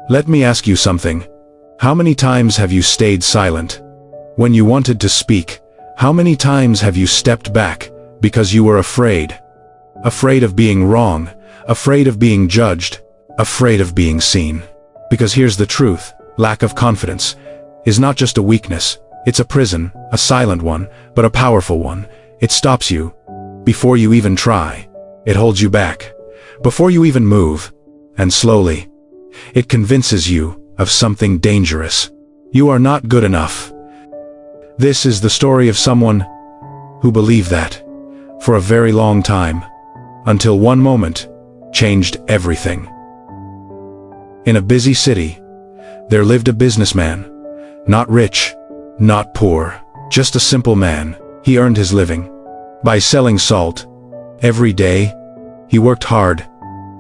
Let me ask you something. How many times have you stayed silent? When you wanted to speak, how many times have you stepped back because you were afraid? Afraid of being wrong, afraid of being judged, afraid of being seen. Because here's the truth, lack of confidence is not just a weakness, it's a prison, a silent one, but a powerful one. It stops you before you even try. It holds you back before you even move. And slowly, it convinces you of something dangerous. You are not good enough. This is the story of someone who believed that for a very long time, until one moment changed everything. In a busy city, there lived a businessman, not rich, not poor, just a simple man. He earned his living by selling salt. Every day, he worked hard,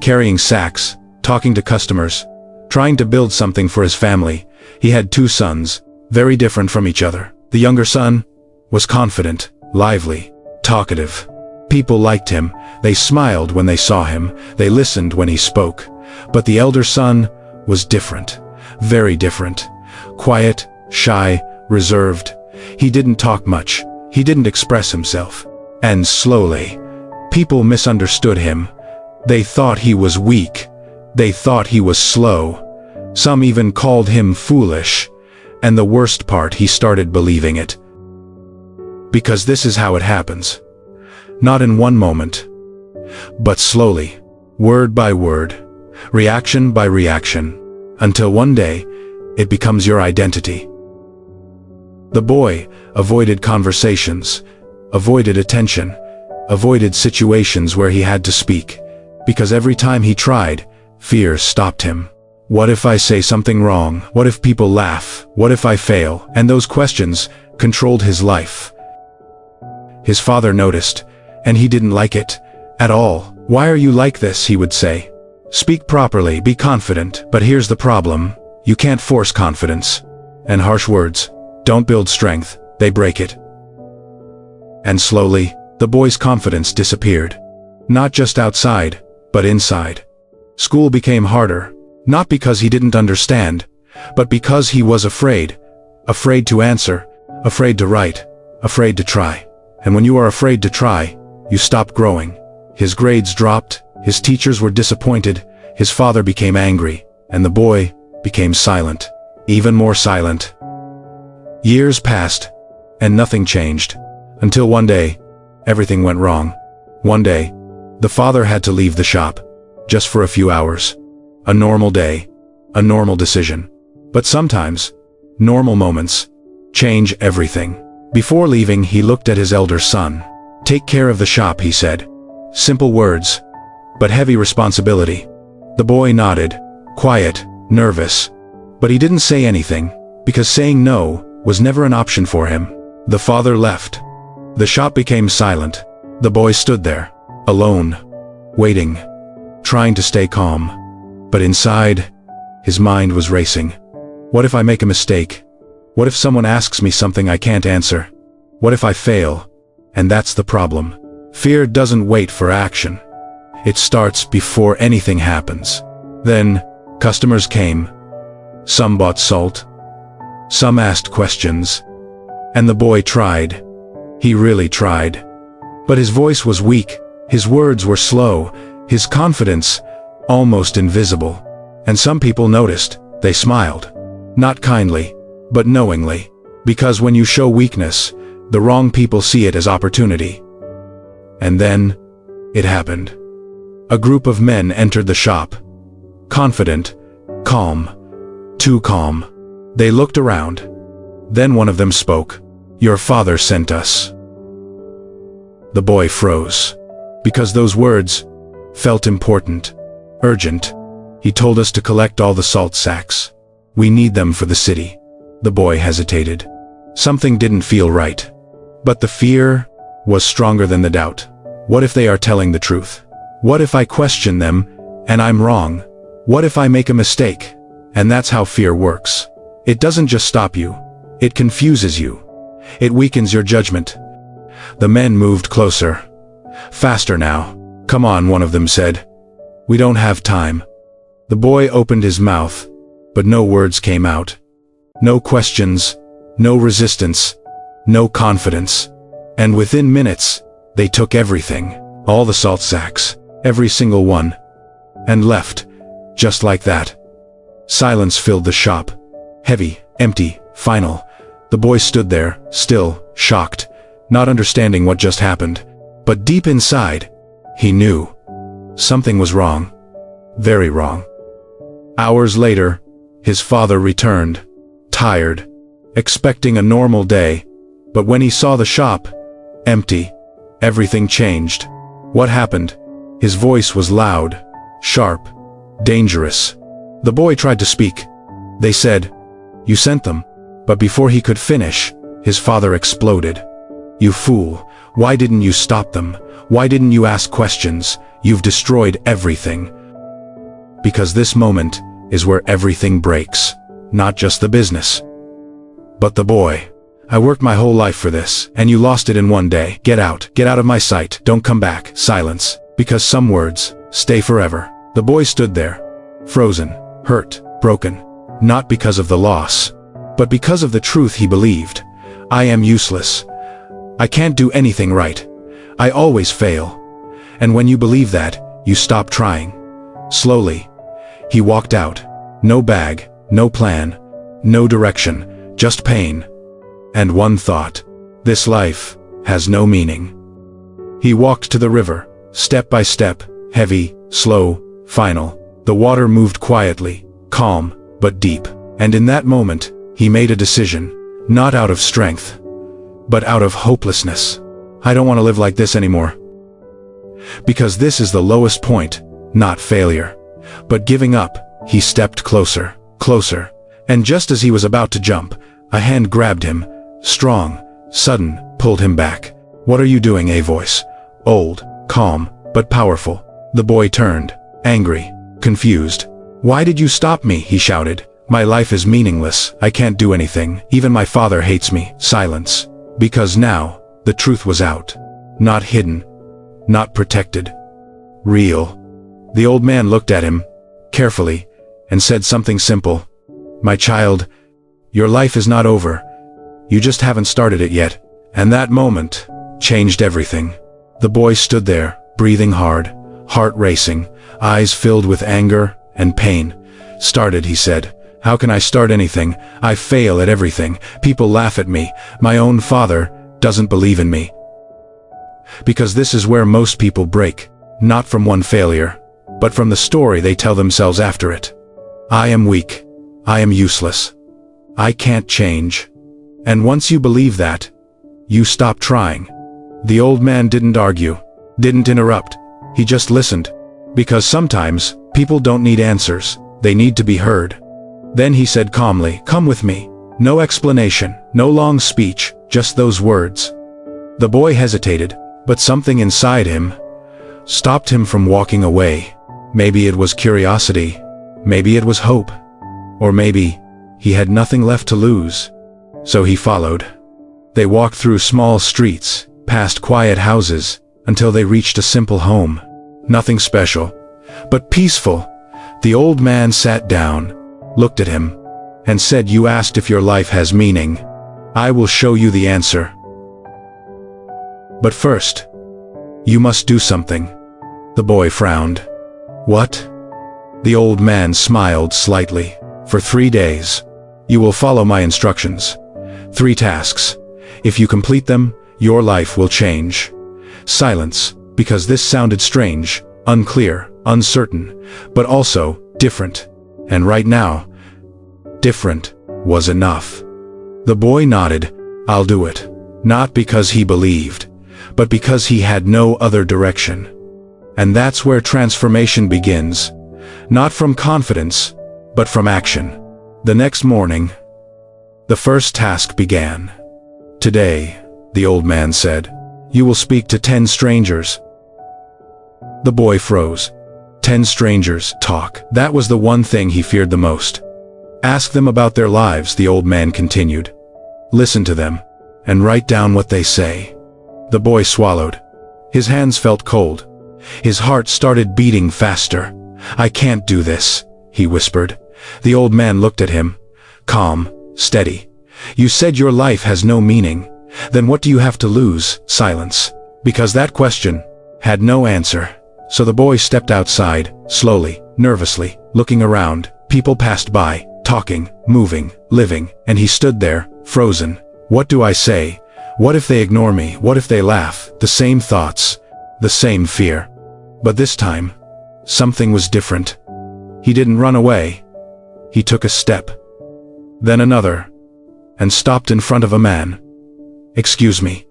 carrying sacks, talking to customers, trying to build something for his family. He had two sons, very different from each other. The younger son was confident, lively, talkative. People liked him, they smiled when they saw him, they listened when he spoke. But the elder son was different, very different. Quiet, shy, reserved. He didn't talk much, he didn't express himself. And slowly, people misunderstood him. They thought he was weak. They thought he was slow. Some even called him foolish. And the worst part, he started believing it. Because this is how it happens. Not in one moment, but slowly, word by word, reaction by reaction, until one day, it becomes your identity. The boy avoided conversations, avoided attention, avoided situations where he had to speak, because every time he tried, fear stopped him. What if I say something wrong? What if people laugh? What if I fail? And those questions controlled his life. His father noticed, and he didn't like it at all. Why are you like this? He would say. Speak properly, be confident. But here's the problem. You can't force confidence. And harsh words don't build strength, they break it. And slowly, the boy's confidence disappeared. Not just outside, but inside. School became harder, not because he didn't understand, but because he was afraid. Afraid to answer, afraid to write, afraid to try. And when you are afraid to try, you stop growing. His grades dropped, his teachers were disappointed, his father became angry, and the boy became silent, even more silent. Years passed, and nothing changed, until one day, everything went wrong. One day, the father had to leave the shop, just for a few hours. A normal day, a normal decision. But sometimes, normal moments change everything. Before leaving, he looked at his elder son. Take care of the shop, he said. Simple words, but heavy responsibility. The boy nodded, quiet, nervous. But he didn't say anything, because saying no was never an option for him. The father left. The shop became silent. The boy stood there, alone, waiting, trying to stay calm. But inside, his mind was racing. What if I make a mistake? What if someone asks me something I can't answer? What if I fail? And that's the problem. Fear doesn't wait for action. It starts before anything happens. Then, customers came. Some bought salt. Some asked questions. And the boy tried. He really tried. But his voice was weak, his words were slow, his confidence almost invisible. And some people noticed. They smiled. Not kindly, but knowingly. Because when you show weakness, the wrong people see it as opportunity. And then, it happened. A group of men entered the shop. Confident, calm, too calm. They looked around. Then one of them spoke. Your father sent us. The boy froze. Because those words felt important, urgent. He told us to collect all the salt sacks. We need them for the city. The boy hesitated. Something didn't feel right. But the fear was stronger than the doubt. What if they are telling the truth? What if I question them, and I'm wrong? What if I make a mistake? And that's how fear works. It doesn't just stop you. It confuses you. It weakens your judgment. The men moved closer. Faster now. Come on, one of them said. We don't have time. The boy opened his mouth, but no words came out. No questions, no resistance, no confidence. And within minutes, they took everything, all the salt sacks, every single one, and left, just like that. Silence filled the shop. Heavy, empty, final. The boy stood there, still, shocked, not understanding what just happened. But deep inside, he knew. Something was wrong. Very wrong. Hours later, his father returned, tired, expecting a normal day. But when he saw the shop, empty, everything changed. What happened? His voice was loud, sharp, dangerous. The boy tried to speak. They said, "You sent them." But before he could finish, his father exploded. "You fool, why didn't you stop them? Why didn't you ask questions? You've destroyed everything." Because this moment is where everything breaks, not just the business, but the boy. "I worked my whole life for this, and you lost it in one day. Get out of my sight, don't come back." Silence, because some words stay forever. The boy stood there, frozen, hurt, broken, not because of the loss, but because of the truth he believed. "I am useless. I can't do anything right. I always fail." And when you believe that, you stop trying. Slowly, he walked out. No bag, no plan, no direction, just pain. And one thought: this life has no meaning. He walked to the river, step by step, heavy, slow, final. The water moved quietly, calm, but deep. And in that moment, he made a decision, not out of strength, but out of hopelessness. "I don't want to live like this anymore." Because this is the lowest point, not failure, but giving up. He stepped closer, closer, and just as he was about to jump, a hand grabbed him, strong, sudden, pulled him back. "What are you doing?" A voice, old, calm, but powerful. The boy turned, angry, confused. "Why did you stop me?" he shouted. "My life is meaningless. I can't do anything. Even my father hates me." Silence. Because now, the truth was out. Not hidden. Not protected. Real. The old man looked at him, carefully, and said something simple. "My child, your life is not over. You just haven't started it yet." And that moment changed everything. The boy stood there, breathing hard, heart racing, eyes filled with anger and pain. "Started," he said. "How can I start anything? I fail at everything. People laugh at me. My own father doesn't believe in me." Because this is where most people break, not from one failure, but from the story they tell themselves after it. "I am weak. I am useless. I can't change." And once you believe that, you stop trying. The old man didn't argue, didn't interrupt. He just listened. Because sometimes, people don't need answers, they need to be heard. Then he said calmly, "Come with me." No explanation, no long speech, just those words. The boy hesitated, but something inside him stopped him from walking away. Maybe it was curiosity, maybe it was hope, or maybe he had nothing left to lose. So he followed. They walked through small streets, past quiet houses, until they reached a simple home. Nothing special, but peaceful. The old man sat down, looked at him, and said, "You asked if your life has meaning. I will show you the answer. But first, you must do something." The boy frowned. "What?" The old man smiled slightly. "For 3 days, you will follow my instructions. 3 tasks. If you complete them, your life will change." Silence, because this sounded strange, unclear, uncertain, but also different. And right now, different was enough. The boy nodded. "I'll do it." Not because he believed, but because he had no other direction. And that's where transformation begins. Not from confidence, but from action. The next morning, the first task began. "Today," the old man said, "you will speak to 10 strangers." The boy froze. 10 strangers, talk. That was the one thing he feared the most. "Ask them about their lives," the old man continued. "Listen to them, and write down what they say." The boy swallowed. His hands felt cold. His heart started beating faster. "I can't do this," he whispered. The old man looked at him, calm, steady. You said your life has no meaning. Then what do you have to lose? Silence. Because that question had no answer. So the boy stepped outside, slowly, nervously, looking around. People passed by, talking, moving, living, and he stood there, frozen. What do I say? What if they ignore me? What if they laugh? The same thoughts, the same fear. But this time, something was different. He didn't run away. He took a step, then another, and stopped in front of a man. Excuse me.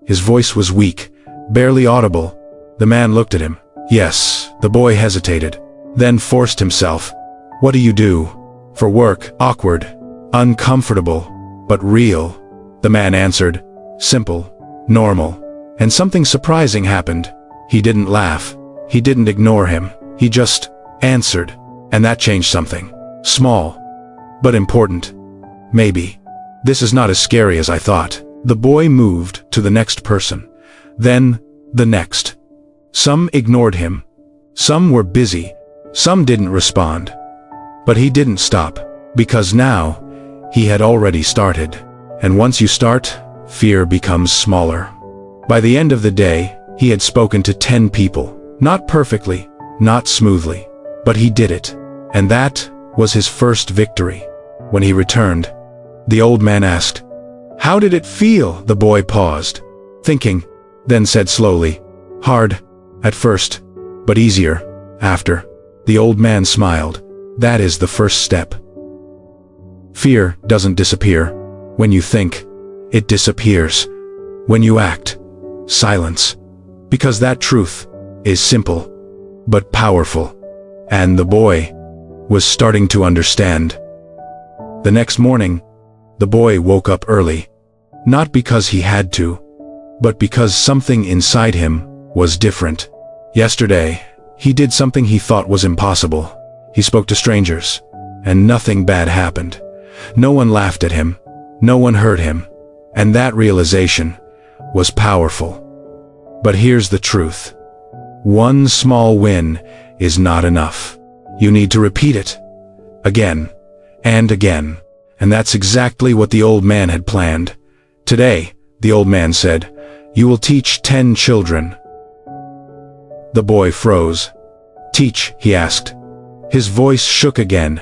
His voice was weak, barely audible. The man looked at him. Yes. The boy hesitated, then forced himself. What do you do? For work. Awkward, uncomfortable, but real. The man answered. Simple, normal. And something surprising happened. He didn't laugh. He didn't ignore him. He just answered. And that changed something. Small, but important. Maybe. This is not as scary as I thought. The boy moved to the next person. Then, the next. Some ignored him. Some were busy. Some didn't respond. But he didn't stop. Because now, he had already started. And once you start, fear becomes smaller. By the end of the day, he had spoken to 10 people. Not perfectly, not smoothly. But he did it. And that was his first victory. When he returned, the old man asked, "How did it feel?" The boy paused, thinking, then said slowly, "Hard, at first, but easier, after." The old man smiled. That is the first step. Fear doesn't disappear when you think. It disappears when you act. Silence. Because that truth is simple, but powerful. And the boy was starting to understand. The next morning, the boy woke up early. Not because he had to, but because something inside him was different. Yesterday, he did something he thought was impossible. He spoke to strangers, and nothing bad happened. No one laughed at him. No one hurt him. And that realization was powerful. But here's the truth. One small win is not enough. You need to repeat it. Again, and again. And that's exactly what the old man had planned. Today, the old man said, "You will teach 10 children." The boy froze. "Teach?" he asked. His voice shook again.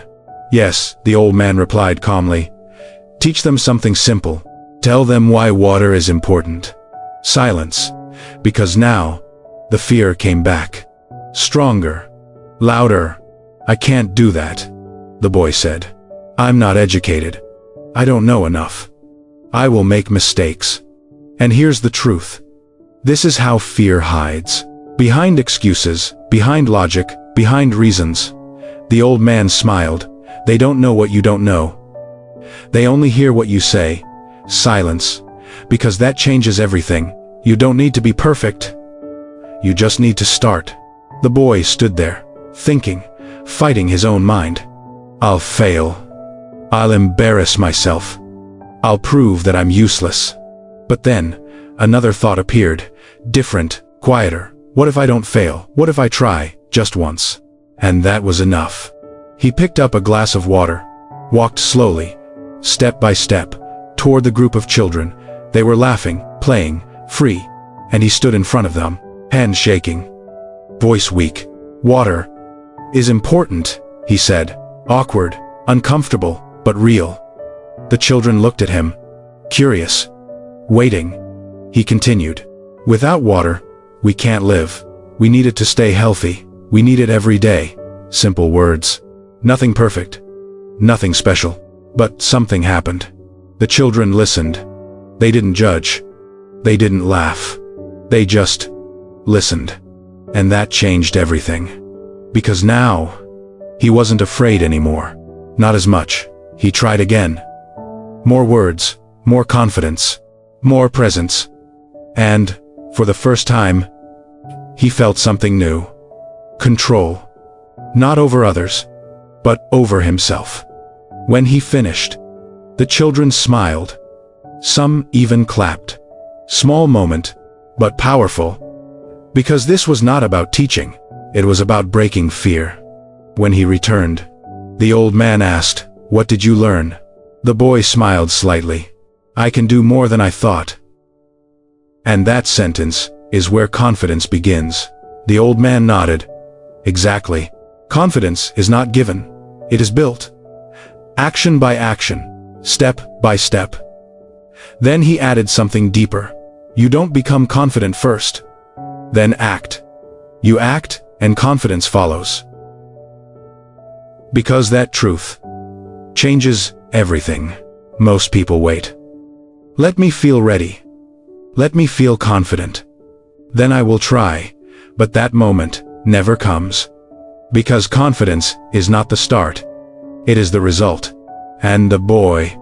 "Yes," the old man replied calmly. "Teach them something simple. Tell them why water is important." Silence. Because now, the fear came back. Stronger. Louder. "I can't do that," the boy said. "I'm not educated. I don't know enough. I will make mistakes." And here's the truth. This is how fear hides. Behind excuses, behind logic, behind reasons. The old man smiled. They don't know what you don't know. They only hear what you say. Silence. Because that changes everything. You don't need to be perfect. You just need to start. The boy stood there, thinking, fighting his own mind. I'll fail. I'll embarrass myself. I'll prove that I'm useless. But then, another thought appeared, different, quieter. What if I don't fail? What if I try, just once? And that was enough. He picked up a glass of water, walked slowly, step by step, toward the group of children. They were laughing, playing, free, and he stood in front of them, hands shaking, voice weak. Water is important, he said, awkward, uncomfortable, but real. The children looked at him, curious, waiting. He continued, without water, we can't live. We need it to stay healthy. We need it every day. Simple words. Nothing perfect. Nothing special. But something happened. The children listened. They didn't judge. They didn't laugh. They just listened. And that changed everything. Because now, he wasn't afraid anymore. Not as much. He tried again. More words, more confidence, more presence. And, for the first time, he felt something new. Control. Not over others, but over himself. When he finished, the children smiled. Some even clapped. Small moment, but powerful. Because this was not about teaching. It was about breaking fear. When he returned, The old man asked, "What did you learn?" The boy smiled slightly. "I can do more than I thought." And that sentence is where confidence begins. The old man nodded. Exactly. Confidence is not given. It is built. Action by action. Step by step. Then he added something deeper. You don't become confident first. Then act. You act, and confidence follows. Because that truth changes everything. Most people wait. Let me feel ready. Let me feel confident. Then I will try. But that moment never comes. Because confidence is not the start. It is the result. And the boy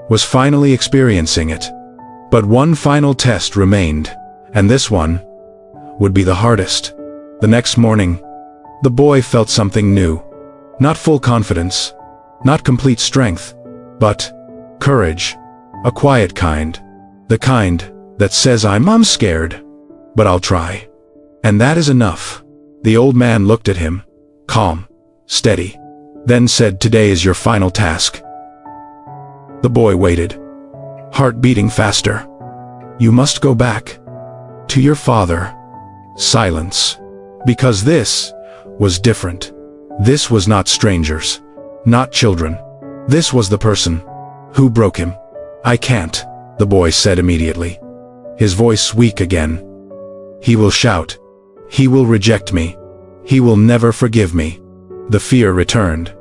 was finally experiencing it. But one final test remained, and this one would be the hardest. The next morning, the boy felt something new. Not full confidence, not complete strength, but courage. A quiet kind. The kind that says, I'm scared, but I'll try. And that is enough. The old man looked at him, calm, steady, then said, today is your final task. The boy waited, heart beating faster. You must go back to your father. Silence. Because this was different. This was not strangers, not children. This was the person who broke him. I can't, the boy said immediately. His voice weak again. He will shout. He will reject me. He will never forgive me. The fear returned,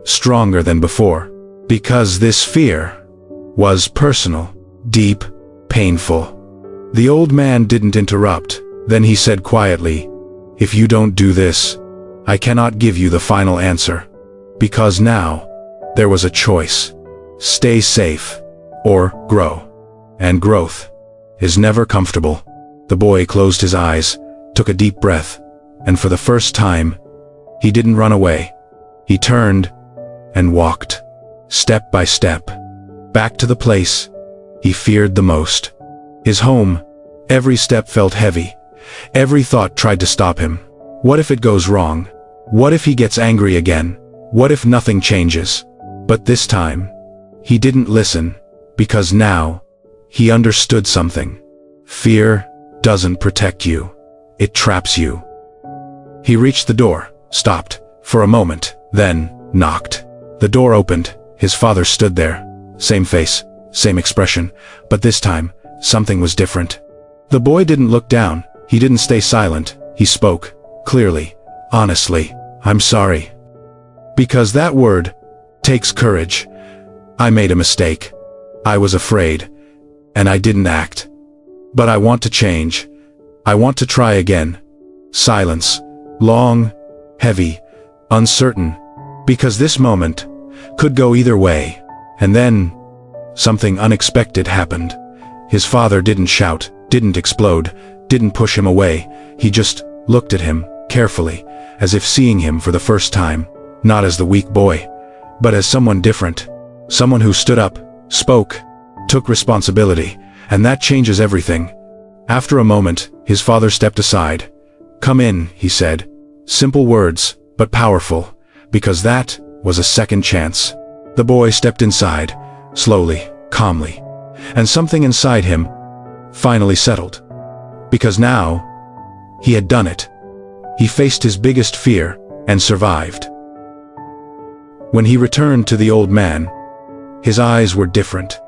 stronger than before, because this fear was personal, deep, painful. The old man didn't interrupt. Then he said quietly, if you don't do this, I cannot give you the final answer. Because now, there was a choice. Stay safe, or grow. And growth is never comfortable. The boy closed his eyes, took a deep breath, and for the first time, he didn't run away. He turned and walked, step by step, back to the place he feared the most. His home. Every step felt heavy. Every thought tried to stop him. What if it goes wrong? What if he gets angry again? What if nothing changes? But this time, he didn't listen, because now, he understood something. Fear doesn't protect you. It traps you. He reached the door, stopped, for a moment, then knocked. The door opened. His father stood there. Same face, same expression, but this time, something was different. The boy didn't look down. He didn't stay silent. He spoke, clearly, honestly. I'm sorry. Because that word takes courage. I made a mistake. I was afraid. And I didn't act. But I want to change. I want to try again. Silence. Long, heavy, uncertain. Because this moment could go either way. And then, something unexpected happened. His father didn't shout, didn't explode, didn't push him away. He just looked at him, carefully, as if seeing him for the first time, not as the weak boy, but as someone different. Someone who stood up, spoke, took responsibility, and that changes everything. After a moment, his father stepped aside. Come in, he said. Simple words, but powerful, because that was a second chance. The boy stepped inside, slowly, calmly, and something inside him finally settled. Because now, he had done it. He faced his biggest fear and survived. When he returned to the old man, his eyes were different,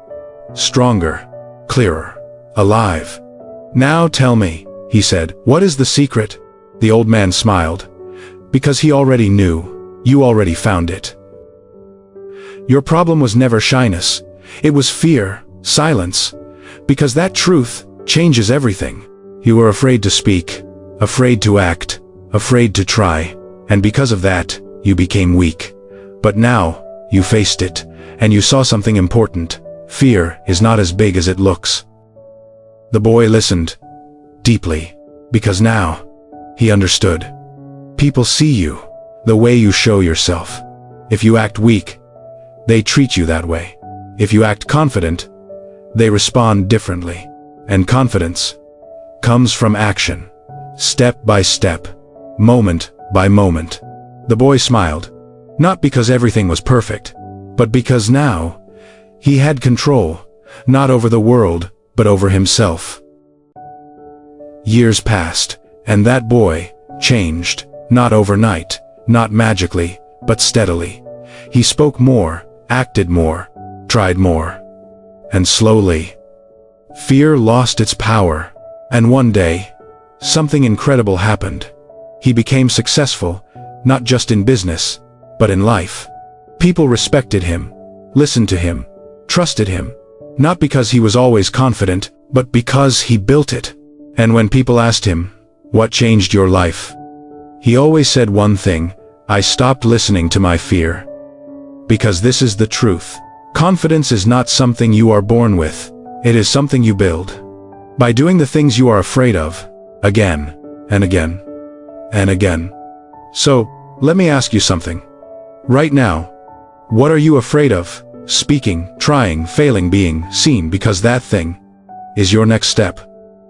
stronger, clearer, alive. Now tell me, he said, what is the secret? The old man smiled. Because he already knew. You already found it. Your problem was never shyness. It was fear, silence. Because that truth changes everything. You were afraid to speak, afraid to act, afraid to try, and because of that, you became weak. But now, you faced it, and you saw something important. Fear is not as big as it looks. The boy listened, deeply, because now, he understood. People see you, the way you show yourself. If you act weak, they treat you that way. If you act confident, they respond differently. And confidence comes from action, step by step, moment by moment. The boy smiled. Not because everything was perfect, but because now he had control, not over the world, but over himself. Years passed, and that boy changed, not overnight, not magically, but steadily. He spoke more, acted more, tried more. And slowly, fear lost its power. And one day, something incredible happened. He became successful, not just in business, but in life. People respected him, listened to him, trusted him, not because he was always confident, but because he built it. And when people asked him, "What changed your life?" he always said one thing: "I stopped listening to my fear." Because this is the truth. Confidence is not something you are born with. It is something you build. By doing the things you are afraid of, again, and again, and again. So, let me ask you something. Right now, what are you afraid of? Speaking, trying, failing, being seen, because that thing is your next step.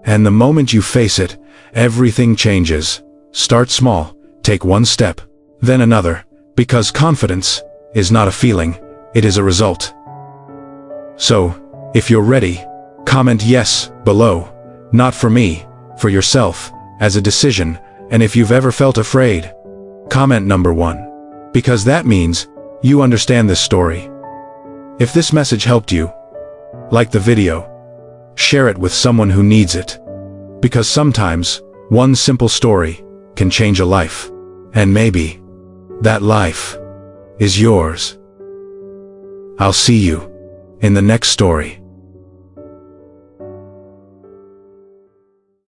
And the moment you face it, everything changes. Start small, take one step, then another, because confidence is not a feeling, it is a result. So, if you're ready, comment yes below. Not for me, for yourself, as a decision. And if you've ever felt afraid, comment number 1. Because that means you understand this story. If this message helped you, like the video, share it with someone who needs it. Because sometimes, one simple story can change a life. And maybe that life is yours. I'll see you in the next story.